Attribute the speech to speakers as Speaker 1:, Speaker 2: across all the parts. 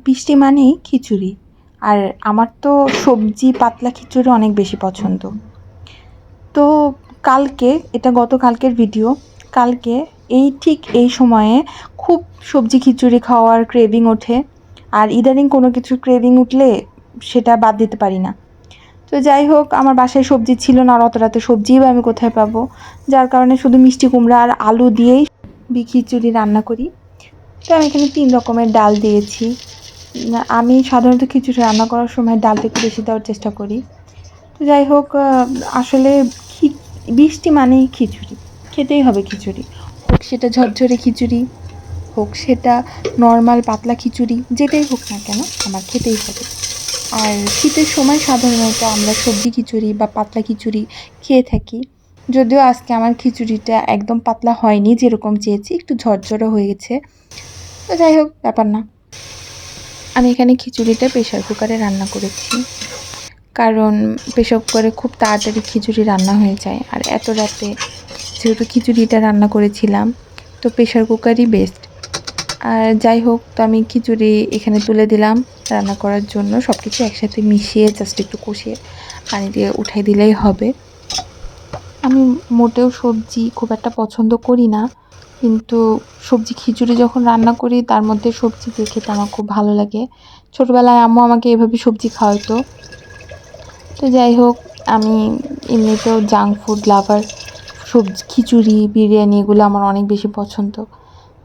Speaker 1: বৃষ্টি মানেই খিচুড়ি। আর আমার তো সবজি পাতলা খিচুড়ি অনেক বেশি পছন্দ। তো কালকে, এটা গতকালকের ভিডিও, কালকে ঠিক এই সময়ে খুব সবজি খিচুড়ি খাওয়ার ক্রেভিং ওঠে। আর ইদানিং কোনো কিছুর ক্রেভিং উঠলে সেটা বাদ দিতে পারি না। তো যাই হোক, আমার বাসায় সবজি ছিল না, আর অত রাতে সবজিই বা আমি কোথায় পাবো, যার কারণে শুধু মিষ্টি কুমড়া আর আলু দিয়েই খিচুড়ি রান্না করি। তো আমি এখানে 3 রকমের ডাল দিয়েছি। আমি সাধারণত খিচুড়ি রান্না করার সময় ডালটা একটু বেশি দেওয়ার চেষ্টা করি। তো যাই হোক, আসলে বৃষ্টি মানেই খিচুড়ি, খেতেই হবে খিচুড়ি। হোক সেটা ঝরঝরে খিচুড়ি, হোক সেটা নর্মাল পাতলা খিচুড়ি, যেটাই হোক না কেন আমার খেতেই হবে। আর শীতের সময় সাধারণত আমরা সবজি খিচুড়ি বা পাতলা খিচুড়ি খেয়ে থাকি। যদিও আজকে আমার খিচুড়িটা একদম পাতলা হয়নি, যেরকম চেয়েছি, একটু ঝরঝরে হয়েছে। তো যাই হোক, ব্যাপার না। আমি এখানে খিচুড়িটা প্রেশার কুকারে রান্না করেছি, কারণ প্রেশার কুকারে খুব তাড়াতাড়ি খিচুড়ি রান্না হয়ে যায়। আর এত রাতে যেহেতু খিচুড়িটা রান্না করেছিলাম, তো প্রেশার কুকারই বেস্ট। আর যাই হোক, তো আমি খিচুড়ি এখানে তুলে দিলাম রান্না করার জন্য। সব কিছু একসাথে মিশিয়ে জাস্ট একটু কষিয়ে পানি দিয়ে উঠাই দিলেই হবে। আমি মোটেও সবজি খুব একটা পছন্দ করি না, কিন্তু সবজি খিচুড়ি যখন রান্না করি তার মধ্যে সবজি দিয়ে খেতে আমার খুব ভালো লাগে। ছোটোবেলায় আম্মু আমাকে এভাবে সবজি খাওয়াতো। তো যাই হোক, আমি এমনিতেও জাঙ্ক ফুড লাভার। সবজি, খিচুড়ি, বিরিয়ানি এগুলো আমার অনেক বেশি পছন্দ।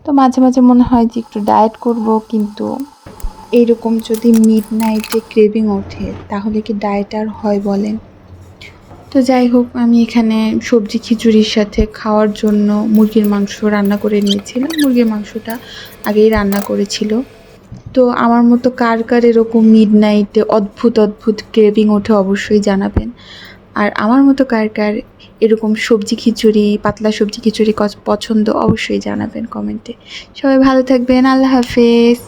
Speaker 1: তো মাঝে মাঝে মনে হয় যে একটু ডায়েট করব, কিন্তু এইরকম যদি মিডনাইটে ক্রেভিং ওঠে তাহলে কি ডায়েট আর হয় বলেন? তো যাই হোক, আমি এখানে সবজি খিচুড়ির সাথে খাওয়ার জন্য মুরগির মাংস রান্না করে নিয়েছিলাম। মুরগির মাংসটা আগেই রান্না করেছিল। তো আমার মতো কার কার এরকম মিডনাইটে অদ্ভুত অদ্ভুত ক্রেভিং ওঠে অবশ্যই জানাবেন। আর আমার মতো কার কার এরকম সবজি খিচুড়ি, পাতলা সবজি খিচুড়ি পছন্দ অবশ্যই জানাবেন কমেন্টে। সবাই ভালো থাকবেন, আল্লাহ হাফেজ।